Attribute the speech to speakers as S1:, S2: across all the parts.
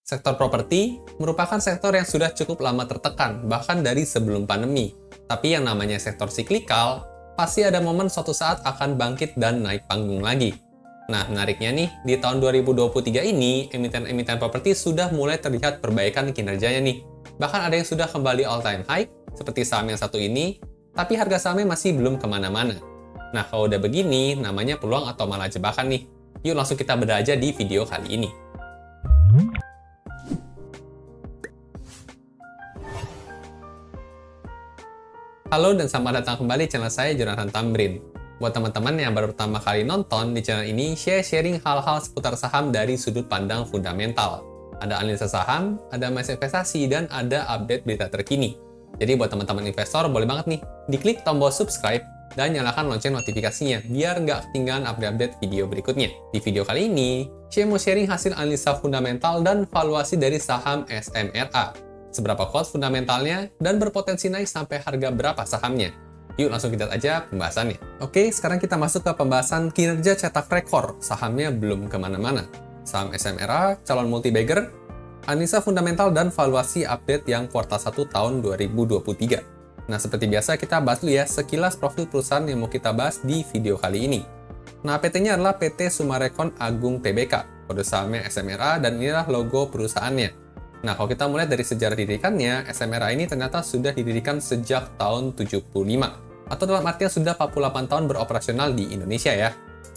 S1: Sektor properti merupakan sektor yang sudah cukup lama tertekan, bahkan dari sebelum pandemi. Tapi yang namanya sektor siklikal, pasti ada momen suatu saat akan bangkit dan naik panggung lagi. Nah, menariknya nih, di tahun 2023 ini, emiten-emiten properti sudah mulai terlihat perbaikan kinerjanya nih. Bahkan ada yang sudah kembali all-time high, seperti saham yang satu ini, tapi harga sahamnya masih belum kemana-mana. Nah, kalau udah begini, namanya peluang atau malah jebakan nih. Yuk langsung kita bedah aja di video kali ini. Halo dan selamat datang kembali di channel saya, Jonathan Tamrin. Buat teman-teman yang baru pertama kali nonton di channel ini, saya sharing hal-hal seputar saham dari sudut pandang fundamental. Ada analisa saham, ada mindset investasi, dan ada update berita terkini. Jadi buat teman-teman investor, boleh banget nih, diklik tombol subscribe dan nyalakan lonceng notifikasinya, biar nggak ketinggalan update-update video berikutnya. Di video kali ini, saya mau sharing hasil analisa fundamental dan valuasi dari saham SMRA. Seberapa kuat fundamentalnya, dan berpotensi naik sampai harga berapa sahamnya. Yuk langsung kita lihat aja pembahasannya. Oke, sekarang kita masuk ke pembahasan kinerja cetak rekor. Sahamnya belum kemana-mana. Saham SMRA, calon multi-bagger, analisa fundamental dan valuasi update yang kuartal 1 tahun 2023. Nah, seperti biasa kita bahas dulu ya sekilas profil perusahaan yang mau kita bahas di video kali ini. Nah, PT-nya adalah PT Summarecon Agung Tbk. Kode sahamnya SMRA dan inilah logo perusahaannya. Nah, kalau kita mulai dari sejarah didirikannya, SMRA ini ternyata sudah didirikan sejak tahun 75, atau dalam artian sudah 48 tahun beroperasional di Indonesia ya.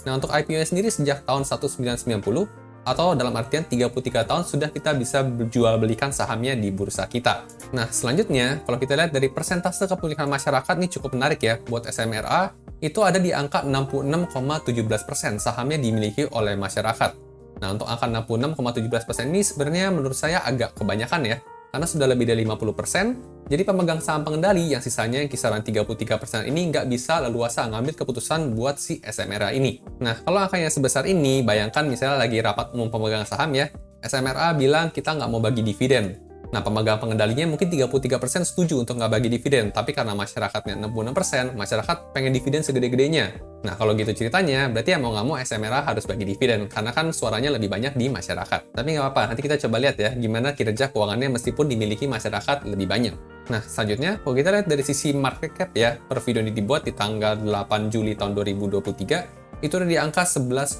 S1: Nah, untuk IPO sendiri sejak tahun 1990, atau dalam artian 33 tahun sudah kita bisa jual belikan sahamnya di bursa kita. Nah, selanjutnya, kalau kita lihat dari persentase kepemilikan masyarakat, ini cukup menarik ya, buat SMRA, itu ada di angka 66,17% sahamnya dimiliki oleh masyarakat. Nah, untuk angka 66,17% ini sebenarnya menurut saya agak kebanyakan ya, karena sudah lebih dari 50%, jadi pemegang saham pengendali yang sisanya yang kisaran 33% ini nggak bisa leluasa ngambil keputusan buat si SMRA ini. Nah, kalau angkanya sebesar ini, bayangkan misalnya lagi rapat umum pemegang saham ya, SMRA bilang kita nggak mau bagi dividen. Nah, pemegang pengendalinya mungkin 33% setuju untuk nggak bagi dividen, tapi karena masyarakatnya 66%, masyarakat pengen dividen segede-gedenya. Nah, kalau gitu ceritanya, berarti ya mau nggak mau SMRA harus bagi dividen, karena kan suaranya lebih banyak di masyarakat. Tapi nggak apa-apa, nanti kita coba lihat ya, gimana kinerja keuangannya meskipun dimiliki masyarakat lebih banyak. Nah, selanjutnya, kalau kita lihat dari sisi market cap ya, per video ini dibuat di tanggal 8 Juli tahun 2023, itu udah di angka 11,2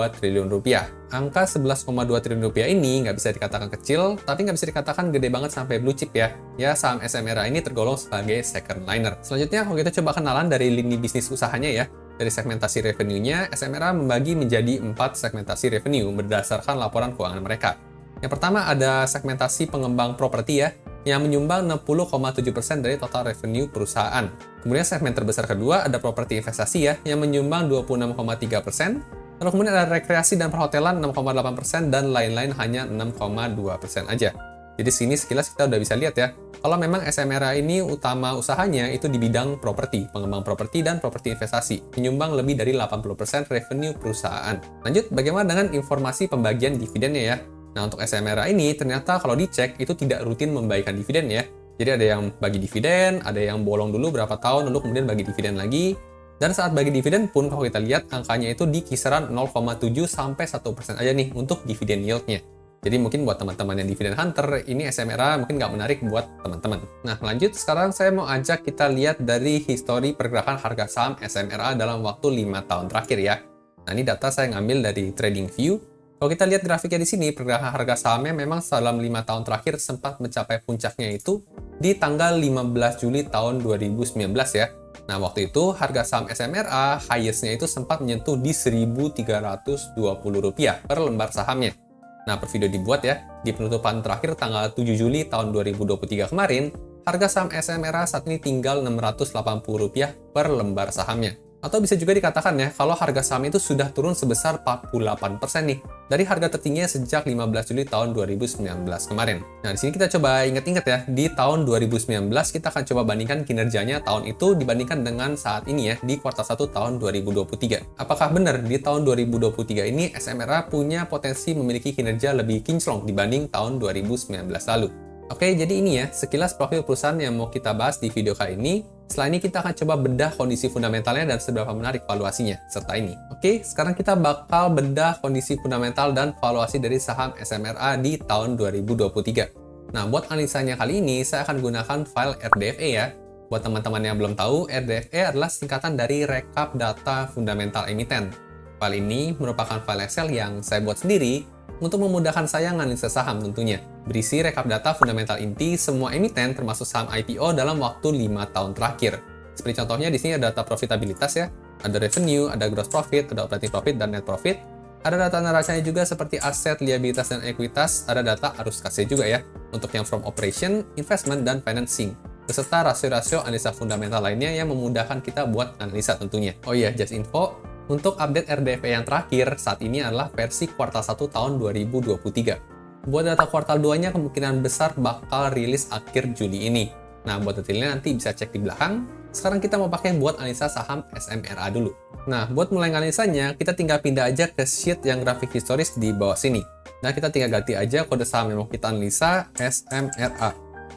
S1: triliun rupiah. Angka 11,2 triliun rupiah ini nggak bisa dikatakan kecil, tapi nggak bisa dikatakan gede banget sampai blue chip ya. Ya, saham SMRA ini tergolong sebagai second liner. Selanjutnya, kalau kita coba kenalan dari lini bisnis usahanya ya. Dari segmentasi revenue-nya, SMRA membagi menjadi 4 segmentasi revenue berdasarkan laporan keuangan mereka. Yang pertama ada segmentasi pengembang properti ya, yang menyumbang 60,7% dari total revenue perusahaan. Kemudian segmen terbesar kedua ada properti investasi ya, yang menyumbang 26,3%. Lalu kemudian ada rekreasi dan perhotelan 6,8% dan lain-lain hanya 6,2% aja. Jadi sini sekilas kita udah bisa lihat ya, kalau memang SMRA ini utama usahanya itu di bidang properti, pengembang properti dan properti investasi, menyumbang lebih dari 80% revenue perusahaan. Lanjut, bagaimana dengan informasi pembagian dividennya ya? Nah, untuk SMRA ini ternyata kalau dicek itu tidak rutin membagikan dividen ya. Jadi ada yang bagi dividen, ada yang bolong dulu berapa tahun, lalu kemudian bagi dividen lagi. Dan saat bagi dividen pun kalau kita lihat angkanya itu di kisaran 0,7 sampai 1% aja nih untuk dividen yield-nya. Jadi mungkin buat teman-teman yang dividen hunter, ini SMRA mungkin nggak menarik buat teman-teman. Nah, lanjut sekarang saya mau ajak kita lihat dari histori pergerakan harga saham SMRA dalam waktu 5 tahun terakhir ya. Nah, ini data saya ngambil dari TradingView. Kalau kita lihat grafiknya di sini, pergerakan harga sahamnya memang dalam 5 tahun terakhir sempat mencapai puncaknya itu di tanggal 15 Juli tahun 2019 ya. Nah, waktu itu harga saham SMRA highest-nya itu sempat menyentuh di Rp1.320 per lembar sahamnya. Nah, per video dibuat ya, di penutupan terakhir tanggal 7 Juli tahun 2023 kemarin, harga saham SMRA saat ini tinggal Rp680 per lembar sahamnya. Atau bisa juga dikatakan ya, kalau harga saham itu sudah turun sebesar 48% nih, dari harga tertingginya sejak 15 Juli tahun 2019 kemarin. Nah, di sini kita coba ingat-ingat ya, di tahun 2019 kita akan coba bandingkan kinerjanya tahun itu dibandingkan dengan saat ini ya, di kuartal 1 tahun 2023. Apakah benar di tahun 2023 ini SMRA punya potensi memiliki kinerja lebih kinclong dibanding tahun 2019 lalu? Oke, jadi ini ya, sekilas profil perusahaan yang mau kita bahas di video kali ini. Setelah ini kita akan coba bedah kondisi fundamentalnya dan seberapa menarik valuasinya serta ini. Oke, sekarang kita bakal bedah kondisi fundamental dan valuasi dari saham SMRA di tahun 2023. Nah, buat analisanya kali ini saya akan gunakan file RDFE ya. Buat teman-teman yang belum tahu, RDFE adalah singkatan dari Rekap Data Fundamental Emiten. File ini merupakan file Excel yang saya buat sendiri untuk memudahkan saya menganalisa saham tentunya. Berisi rekap data fundamental inti semua emiten termasuk saham IPO dalam waktu 5 tahun terakhir. Seperti contohnya di sini ada data profitabilitas ya, ada revenue, ada gross profit, ada operating profit dan net profit. Ada data neracanya juga seperti aset, liabilitas dan ekuitas, ada data arus kasnya juga ya, untuk yang from operation, investment dan financing. Beserta rasio-rasio analisa fundamental lainnya yang memudahkan kita buat analisa tentunya. Oh iya, just info, untuk update RDFE yang terakhir, saat ini adalah versi kuartal 1 tahun 2023. Buat data kuartal 2-nya kemungkinan besar bakal rilis akhir Juli ini. Nah, buat detailnya nanti bisa cek di belakang. Sekarang kita mau pakai buat analisa saham SMRA dulu. Nah, buat mulai analisanya, kita tinggal pindah aja ke sheet yang grafik historis di bawah sini. Nah, kita tinggal ganti aja kode saham yang mau kita analisa, SMRA.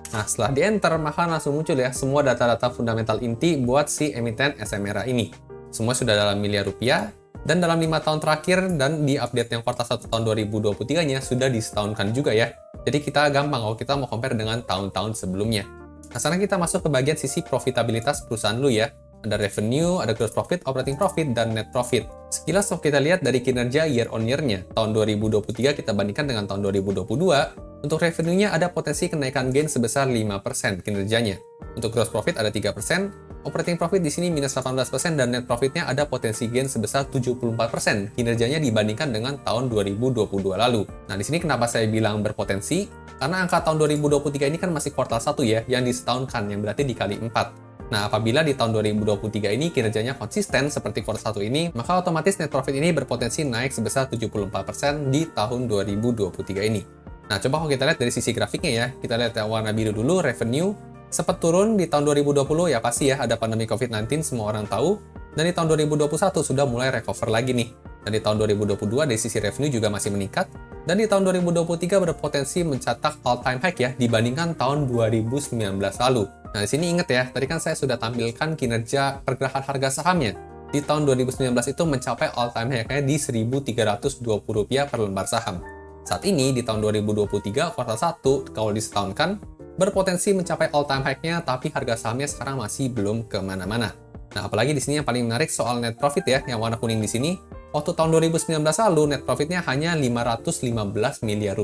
S1: Nah, setelah di-enter, maka langsung muncul ya semua data-data fundamental inti buat si emiten SMRA ini. Semua sudah dalam miliar rupiah, dan dalam 5 tahun terakhir dan di update yang kuartal 1 tahun 2023-nya sudah disetahunkan juga ya. Jadi kita gampang kalau kita mau compare dengan tahun-tahun sebelumnya. Nah, sekarang kita masuk ke bagian sisi profitabilitas perusahaan dulu ya. Ada revenue, ada gross profit, operating profit, dan net profit. Sekilas kalau kita lihat dari kinerja year on year-nya, tahun 2023 kita bandingkan dengan tahun 2022, untuk revenue-nya ada potensi kenaikan gain sebesar 5% kinerjanya. Untuk gross profit ada 3%, operating profit di sini minus 18%, dan net profit-nya ada potensi gain sebesar 74% kinerjanya dibandingkan dengan tahun 2022 lalu. Nah, di sini kenapa saya bilang berpotensi? Karena angka tahun 2023 ini kan masih kuartal 1 ya, yang disetahunkan, yang berarti dikali 4. Nah, apabila di tahun 2023 ini kinerjanya konsisten seperti kuartal 1 ini, maka otomatis net profit ini berpotensi naik sebesar 74% di tahun 2023 ini. Nah, coba kalau kita lihat dari sisi grafiknya ya, kita lihat yang warna biru dulu, revenue, sempat turun di tahun 2020 ya pasti ya, ada pandemi COVID-19 semua orang tahu, dan di tahun 2021 sudah mulai recover lagi nih. Dan di tahun 2022 dari sisi revenue juga masih meningkat, dan di tahun 2023 berpotensi mencetak all-time high ya dibandingkan tahun 2019 lalu. Nah, di sini ingat ya, tadi kan saya sudah tampilkan kinerja pergerakan harga sahamnya. Di tahun 2019 itu mencapai all-time high-nya di Rp1.320 per lembar saham. Saat ini, di tahun 2023, kuartal 1, kalau disetahunkan, berpotensi mencapai all-time high-nya, tapi harga sahamnya sekarang masih belum kemana-mana. Nah, apalagi di sini yang paling menarik soal net profit ya, yang warna kuning di sini. Waktu tahun 2019 lalu, net profitnya hanya Rp515 miliar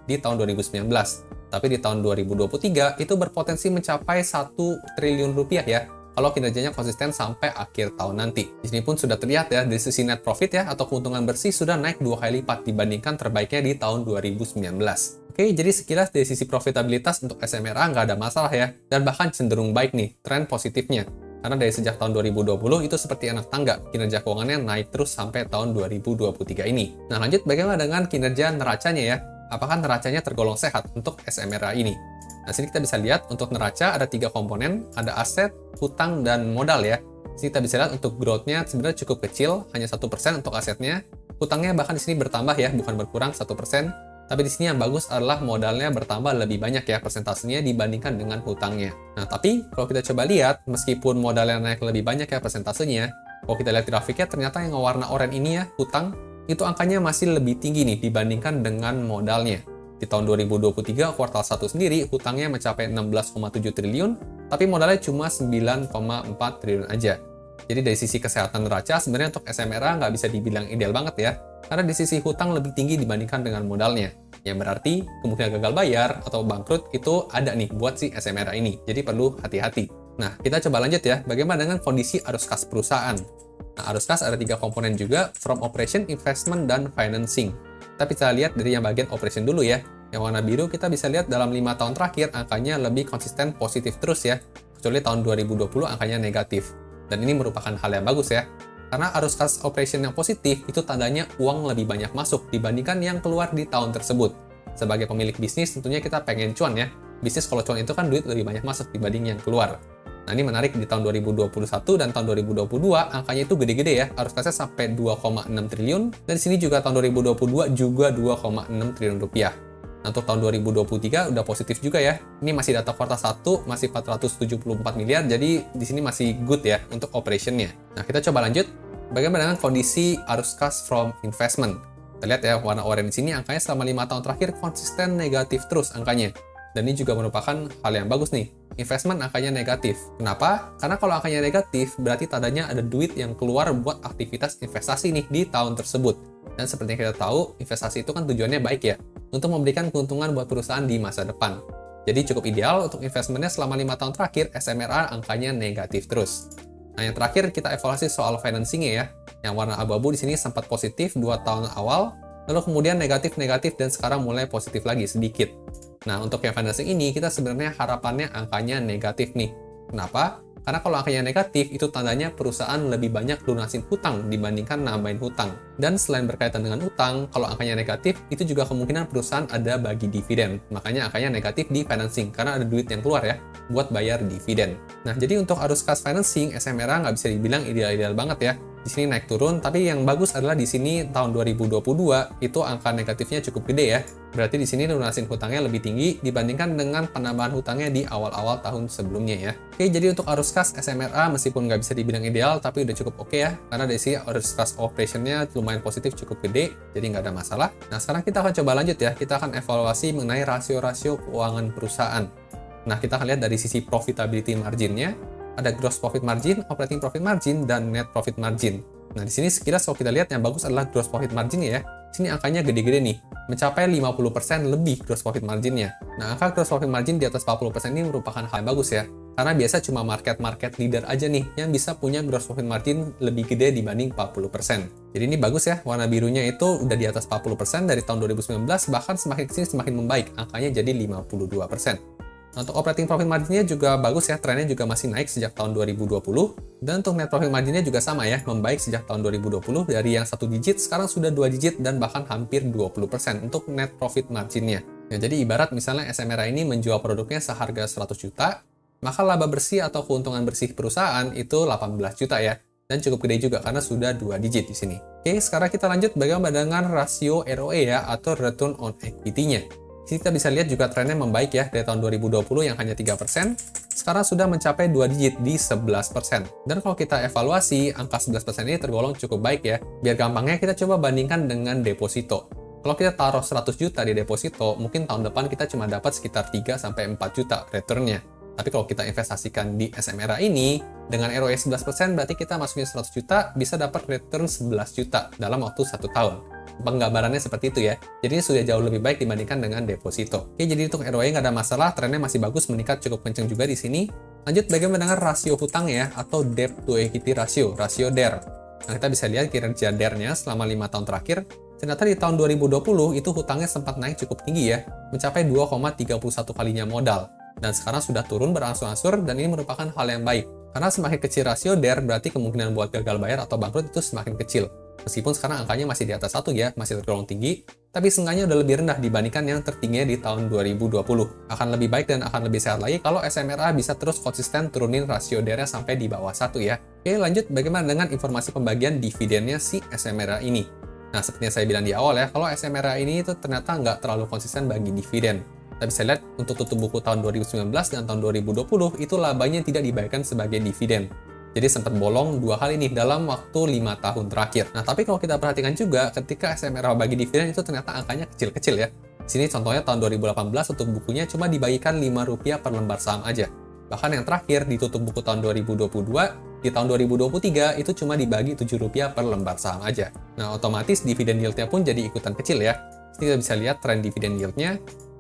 S1: di tahun 2019. Tapi di tahun 2023 itu berpotensi mencapai Rp1 triliun ya, kalau kinerjanya konsisten sampai akhir tahun nanti. Di sini pun sudah terlihat ya, dari sisi net profit ya, atau keuntungan bersih sudah naik 2 kali lipat dibandingkan terbaiknya di tahun 2019. Oke, jadi sekilas dari sisi profitabilitas untuk SMRA nggak ada masalah ya, dan bahkan cenderung baik nih, tren positifnya. Karena dari sejak tahun 2020 itu seperti anak tangga, kinerja keuangannya naik terus sampai tahun 2023 ini. Nah, lanjut bagaimana dengan kinerja neracanya ya? Apakah neracanya tergolong sehat untuk SMRA ini? Nah, sini kita bisa lihat untuk neraca ada 3 komponen, ada aset, hutang, dan modal ya. Sini kita bisa lihat untuk growth-nya sebenarnya cukup kecil, hanya 1% untuk asetnya. Hutangnya bahkan di sini bertambah ya, bukan berkurang 1%. Tapi di sini yang bagus adalah modalnya bertambah lebih banyak ya persentasenya dibandingkan dengan hutangnya. Nah, tapi kalau kita coba lihat, meskipun modalnya naik lebih banyak ya persentasenya, kalau kita lihat grafiknya ternyata yang warna oranye ini ya, hutang, itu angkanya masih lebih tinggi nih dibandingkan dengan modalnya. Di tahun 2023, kuartal 1 sendiri, hutangnya mencapai 16,7 triliun, tapi modalnya cuma 9,4 triliun aja. Jadi dari sisi kesehatan neraca, sebenarnya untuk SMRA nggak bisa dibilang ideal banget ya, karena di sisi hutang lebih tinggi dibandingkan dengan modalnya. Yang berarti kemungkinan gagal bayar atau bangkrut itu ada nih buat si SMRA ini, jadi perlu hati-hati. Nah, kita coba lanjut ya, bagaimana dengan kondisi arus kas perusahaan. Nah, arus kas ada 3 komponen juga, from operation, investment, dan financing. Tapi kita lihat dari yang bagian operation dulu ya. Yang warna biru kita bisa lihat dalam 5 tahun terakhir angkanya lebih konsisten positif terus ya, kecuali tahun 2020 angkanya negatif. Dan ini merupakan hal yang bagus ya, karena arus kas operation yang positif itu tandanya uang lebih banyak masuk dibandingkan yang keluar di tahun tersebut. Sebagai pemilik bisnis tentunya kita pengen cuan ya, bisnis kalau cuan itu kan duit lebih banyak masuk dibanding yang keluar. Nah, ini menarik di tahun 2021 dan tahun 2022 angkanya itu gede-gede ya, arus kasnya sampai 2,6 triliun, dan di sini juga tahun 2022 juga 2,6 triliun rupiah. Nah, untuk tahun 2023 udah positif juga ya. Ini masih data kuartal 1, masih 474 miliar, jadi di sini masih good ya untuk operationnya. Nah, kita coba lanjut. Bagaimana dengan kondisi arus cash from investment? Kita lihat ya, warna oranye di sini angkanya selama 5 tahun terakhir konsisten negatif terus angkanya. Dan ini juga merupakan hal yang bagus nih. Investment angkanya negatif. Kenapa? Karena kalau angkanya negatif, berarti tandanya ada duit yang keluar buat aktivitas investasi nih di tahun tersebut. Dan seperti yang kita tahu, investasi itu kan tujuannya baik ya, untuk memberikan keuntungan buat perusahaan di masa depan. Jadi cukup ideal untuk investmentnya selama 5 tahun terakhir, SMRA angkanya negatif terus. Nah, yang terakhir kita evaluasi soal financingnya ya. Yang warna abu-abu di sini sempat positif 2 tahun awal, lalu kemudian negatif-negatif dan sekarang mulai positif lagi sedikit. Nah, untuk yang financing ini, kita sebenarnya harapannya angkanya negatif nih. Kenapa? Karena kalau angkanya negatif, itu tandanya perusahaan lebih banyak lunasin hutang dibandingkan nambahin hutang. Dan selain berkaitan dengan hutang, kalau angkanya negatif, itu juga kemungkinan perusahaan ada bagi dividen. Makanya angkanya negatif di financing, karena ada duit yang keluar ya, buat bayar dividen. Nah, jadi untuk arus kas financing, SMRA nggak bisa dibilang ideal-ideal banget ya. Di sini naik turun, tapi yang bagus adalah di sini tahun 2022 itu angka negatifnya cukup gede ya. Berarti di sini lunasin hutangnya lebih tinggi dibandingkan dengan penambahan hutangnya di awal-awal tahun sebelumnya ya. Oke, jadi untuk arus kas SMRA meskipun nggak bisa dibilang ideal, tapi udah cukup oke ya. Karena dari sini arus kas operationnya lumayan positif, cukup gede, jadi nggak ada masalah. Nah, sekarang kita akan coba lanjut ya. Kita akan evaluasi mengenai rasio-rasio keuangan perusahaan. Nah, kita akan lihat dari sisi profitability marginnya. Ada gross profit margin, operating profit margin, dan net profit margin. Nah, di sini sekilas kalau kita lihat yang bagus adalah gross profit margin ya. Sini angkanya gede-gede nih, mencapai 50% lebih gross profit marginnya. Nah, angka gross profit margin di atas 40% ini merupakan hal yang bagus ya. Karena biasa cuma market leader aja nih yang bisa punya gross profit margin lebih gede dibanding 40%. Jadi ini bagus ya, warna birunya itu udah di atas 40% dari tahun 2019, bahkan semakin kesini semakin membaik, angkanya jadi 52%. Nah, untuk operating profit marginnya juga bagus ya, trennya juga masih naik sejak tahun 2020. Dan untuk net profit marginnya juga sama ya, membaik sejak tahun 2020 dari yang 1 digit sekarang sudah 2 digit dan bahkan hampir 20% untuk net profit marginnya. Nah, jadi ibarat misalnya SMRA ini menjual produknya seharga 100 juta, maka laba bersih atau keuntungan bersih perusahaan itu 18 juta ya. Dan cukup gede juga karena sudah 2 digit di sini. Oke, sekarang kita lanjut bagaimana dengan rasio ROE ya, atau return on equity-nya. Di sini kita bisa lihat juga trennya membaik ya, dari tahun 2020 yang hanya 3%, sekarang sudah mencapai 2 digit di 11%. Dan kalau kita evaluasi, angka 11% ini tergolong cukup baik ya. Biar gampangnya kita coba bandingkan dengan deposito. Kalau kita taruh 100 juta di deposito, mungkin tahun depan kita cuma dapat sekitar 3-4 juta returnnya. Tapi kalau kita investasikan di SMRA ini, dengan ROE 11%, berarti kita masukin 100 juta, bisa dapat return 11 juta dalam waktu 1 tahun. Penggambarannya seperti itu ya. Jadi ini sudah jauh lebih baik dibandingkan dengan deposito. Oke, jadi untuk ROE nggak ada masalah, trennya masih bagus, meningkat cukup kenceng juga di sini. Lanjut bagaimana dengan rasio hutang ya, atau debt to equity ratio, rasio DER. Nah, kita bisa lihat kinerja DER-nya selama 5 tahun terakhir. Ternyata di tahun 2020 itu hutangnya sempat naik cukup tinggi ya, mencapai 2,31 kalinya modal. Dan sekarang sudah turun berangsur-angsur, dan ini merupakan hal yang baik. Karena semakin kecil rasio DER, berarti kemungkinan buat gagal bayar atau bangkrut itu semakin kecil. Meskipun sekarang angkanya masih di atas 1 ya, masih tergolong tinggi, tapi seenggaknya udah lebih rendah dibandingkan yang tertingginya di tahun 2020. Akan lebih baik dan akan lebih sehat lagi kalau SMRA bisa terus konsisten turunin rasio DER-nya sampai di bawah 1 ya. Oke, lanjut bagaimana dengan informasi pembagian dividennya si SMRA ini. Nah, seperti yang saya bilang di awal ya, kalau SMRA ini itu ternyata nggak terlalu konsisten bagi dividen. Kita bisa lihat untuk tutup buku tahun 2019 dan tahun 2020 itu labanya tidak dibayarkan sebagai dividen. Jadi sempat bolong 2 kali nih dalam waktu 5 tahun terakhir. Nah, tapi kalau kita perhatikan juga ketika SMRA bagi dividen itu ternyata angkanya kecil-kecil ya. Di sini contohnya tahun 2018 untuk bukunya cuma dibagikan Rp5 per lembar saham aja. Bahkan yang terakhir ditutup buku tahun 2022, di tahun 2023 itu cuma dibagi Rp7 per lembar saham aja. Nah, otomatis dividen yield-nya pun jadi ikutan kecil ya. Jadi kita bisa lihat tren dividen yield-nya.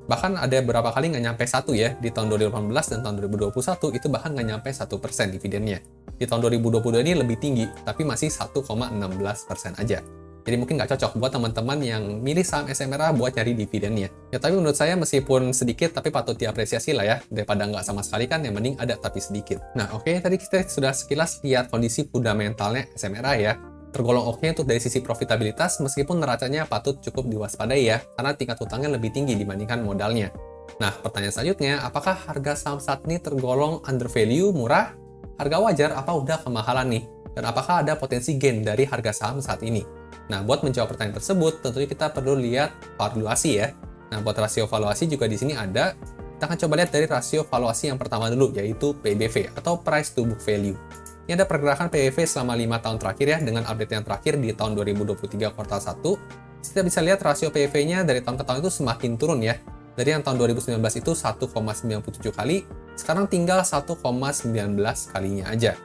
S1: Bahkan ada beberapa kali nggak nyampe 1 ya, di tahun 2018 dan tahun 2021 itu bahkan nggak nyampe 1% dividennya. Di tahun 2022 ini lebih tinggi, tapi masih 1,16% aja. Jadi mungkin nggak cocok buat teman-teman yang milih saham SMRA buat nyari dividennya. Ya tapi menurut saya meskipun sedikit, tapi patut diapresiasi lah ya, daripada nggak sama sekali kan, yang mending ada tapi sedikit. Nah oke, tadi kita sudah sekilas lihat kondisi fundamentalnya SMRA ya. Tergolong oke untuk dari sisi profitabilitas, meskipun neracanya patut cukup diwaspadai ya, karena tingkat hutangnya lebih tinggi dibandingkan modalnya. Nah, pertanyaan selanjutnya, apakah harga saham saat ini tergolong undervalue, murah, harga wajar, apa udah kemahalan nih? Dan apakah ada potensi gain dari harga saham saat ini? Nah, buat menjawab pertanyaan tersebut, tentunya kita perlu lihat valuasi ya. Nah, buat rasio valuasi juga di sini ada. Kita akan coba lihat dari rasio valuasi yang pertama dulu, yaitu PBV atau Price to Book Value. Ini ada pergerakan PBV selama 5 tahun terakhir ya, dengan update yang terakhir di tahun 2023 kuartal 1. Kita bisa lihat rasio PBV-nya dari tahun ke tahun itu semakin turun ya. Dari yang tahun 2019 itu 1,97 kali, sekarang tinggal 1,19 kalinya aja.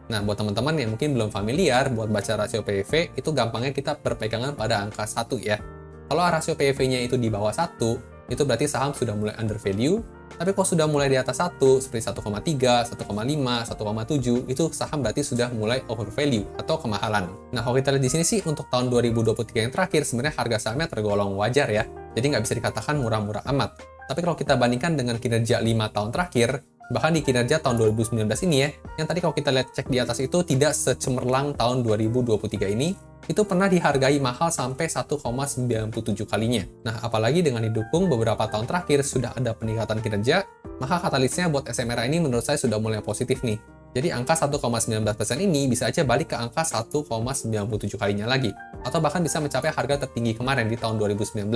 S1: Nah, buat teman-teman yang mungkin belum familiar, buat baca rasio PBV, itu gampangnya kita berpegangan pada angka 1 ya. Kalau rasio PBV-nya itu di bawah 1, itu berarti saham sudah mulai under value. Tapi kalau sudah mulai di atas 1, seperti 1,3, 1,5, 1,7, itu saham berarti sudah mulai over value atau kemahalan. Nah, kalau kita lihat di sini sih, untuk tahun 2023 yang terakhir, sebenarnya harga sahamnya tergolong wajar ya. Jadi nggak bisa dikatakan murah-murah amat. Tapi kalau kita bandingkan dengan kinerja 5 tahun terakhir, bahkan di kinerja tahun 2019 ini ya, yang tadi kalau kita lihat cek di atas itu tidak secemerlang tahun 2023 ini, itu pernah dihargai mahal sampai 1,97 kalinya. Nah, apalagi dengan didukung beberapa tahun terakhir sudah ada peningkatan kinerja, maka katalisnya buat SMRA ini menurut saya sudah mulai positif nih. Jadi angka 1,19% ini bisa aja balik ke angka 1,97 kalinya lagi, atau bahkan bisa mencapai harga tertinggi kemarin di tahun 2019.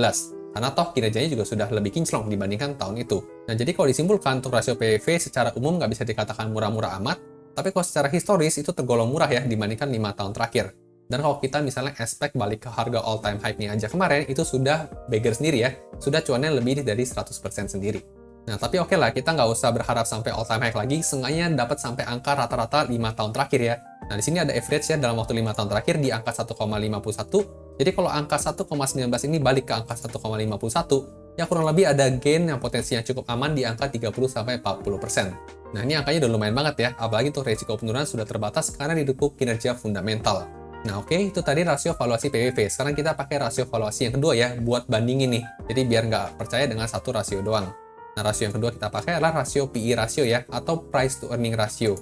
S1: Karena toh kinerjanya juga sudah lebih kinclong dibandingkan tahun itu. Nah, jadi kalau disimpulkan untuk rasio PBV secara umum nggak bisa dikatakan murah-murah amat, tapi kalau secara historis itu tergolong murah ya dibandingkan 5 tahun terakhir. Dan kalau kita misalnya expect balik ke harga all time high-nya aja kemarin, itu sudah beggar sendiri ya, sudah cuannya lebih dari 100% sendiri. Nah, tapi oke lah, kita nggak usah berharap sampai all time high lagi, seenggaknya dapat sampai angka rata-rata 5 tahun terakhir ya. Nah, di sini ada average ya dalam waktu 5 tahun terakhir di angka 1,51. Jadi kalau angka 1,19 ini balik ke angka 1,51, ya kurang lebih ada gain yang potensinya cukup aman di angka 30-40%. Nah, ini angkanya udah lumayan banget ya, apalagi untuk resiko penurunan sudah terbatas karena didukung kinerja fundamental. Nah, oke, itu tadi rasio valuasi PBV. Sekarang kita pakai rasio valuasi yang kedua ya, buat bandingin nih. Jadi biar nggak percaya dengan satu rasio doang. Nah, rasio yang kedua kita pakai adalah rasio PE ratio ya, atau Price to Earning Ratio.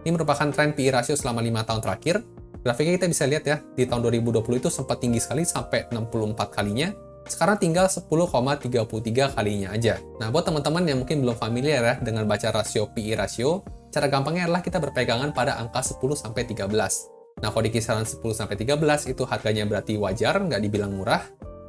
S1: Ini merupakan tren PE ratio selama 5 tahun terakhir. Grafiknya kita bisa lihat ya, di tahun 2020 itu sempat tinggi sekali sampai 64 kalinya. Sekarang tinggal 10,33 kalinya aja. Nah, buat teman-teman yang mungkin belum familiar ya dengan baca rasio PE ratio, cara gampangnya adalah kita berpegangan pada angka 10-13. Nah, kalau di kisaran 10-13 itu harganya berarti wajar, nggak dibilang murah.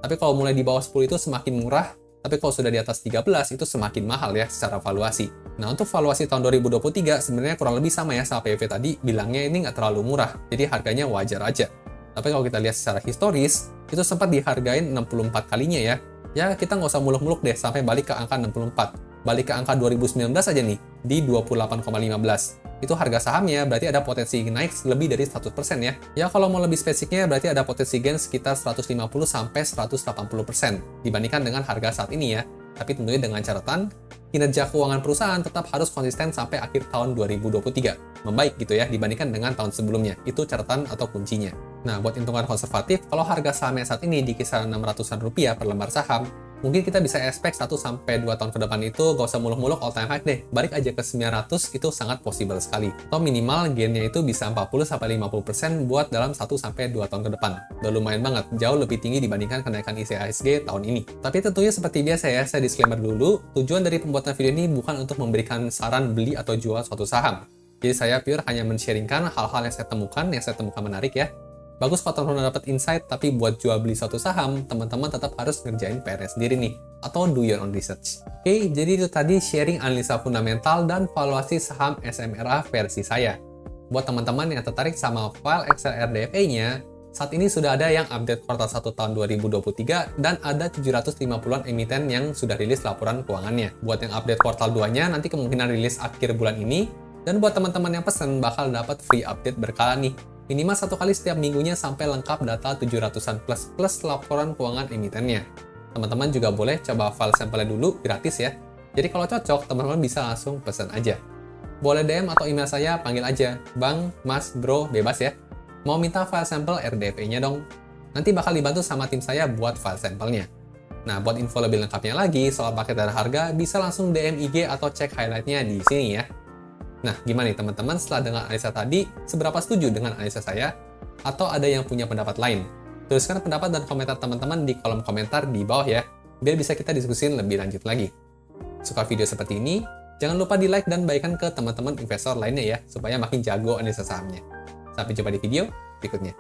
S1: Tapi kalau mulai di bawah 10 itu semakin murah. Tapi kalau sudah di atas 13 itu semakin mahal ya secara valuasi. Nah, untuk valuasi tahun 2023 sebenarnya kurang lebih sama ya sama PBV tadi, bilangnya ini nggak terlalu murah. Jadi harganya wajar aja. Tapi kalau kita lihat secara historis, itu sempat dihargain 64 kalinya ya. Ya, kita nggak usah muluk-muluk deh sampai balik ke angka 64. Balik ke angka 2019 aja nih, di 28,15. Itu harga sahamnya berarti ada potensi naik lebih dari 100% ya. Ya, kalau mau lebih spesifiknya berarti ada potensi gain sekitar 150-180% dibandingkan dengan harga saat ini ya. Tapi tentunya dengan catatan, kinerja keuangan perusahaan tetap harus konsisten sampai akhir tahun 2023. Membaik gitu ya dibandingkan dengan tahun sebelumnya. Itu catatan atau kuncinya. Nah, buat hitungan konservatif, kalau harga sahamnya saat ini di kisaran 600-an rupiah per lembar saham, mungkin kita bisa expect 1-2 tahun ke depan itu gak usah muluk-muluk all time high deh. Balik aja ke 900 itu sangat possible sekali. Atau minimal gainnya itu bisa 40-50% buat dalam 1-2 tahun ke depan. Udah lumayan banget, jauh lebih tinggi dibandingkan kenaikan IHSG tahun ini. Tapi tentunya seperti biasa ya, saya disclaimer dulu, tujuan dari pembuatan video ini bukan untuk memberikan saran beli atau jual suatu saham. Jadi saya pure hanya men-sharingkan hal-hal yang saya temukan menarik ya. Bagus kalau teman-teman dapat insight, tapi buat jual beli suatu saham, teman-teman tetap harus ngerjain PR sendiri nih, atau do your own research. Oke, jadi itu tadi sharing analisa fundamental dan valuasi saham SMRA versi saya. Buat teman-teman yang tertarik sama file Excel RDFA-nya, saat ini sudah ada yang update kuartal 1 tahun 2023 dan ada 750-an emiten yang sudah rilis laporan keuangannya. Buat yang update kuartal 2-nya, nanti kemungkinan rilis akhir bulan ini. Dan buat teman-teman yang pesen, bakal dapat free update berkala nih. Minimal 1 kali setiap minggunya sampai lengkap data 700-an plus laporan keuangan emitennya. Teman-teman juga boleh coba file sampelnya dulu, gratis ya. Jadi kalau cocok, teman-teman bisa langsung pesan aja. Boleh DM atau email saya, panggil aja. Bang, Mas, Bro, bebas ya. Mau minta file sampel RDP-nya dong. Nanti bakal dibantu sama tim saya buat file sampelnya. Nah, buat info lebih lengkapnya lagi soal paket dan harga, bisa langsung DM IG atau cek highlight-nya di sini ya. Nah, gimana nih teman-teman setelah dengar analisa tadi, seberapa setuju dengan analisa saya? Atau ada yang punya pendapat lain? Tuliskan pendapat dan komentar teman-teman di kolom komentar di bawah ya, biar bisa kita diskusin lebih lanjut lagi. Suka video seperti ini? Jangan lupa di like dan bagikan ke teman-teman investor lainnya ya, supaya makin jago analisa sahamnya. Sampai jumpa di video berikutnya.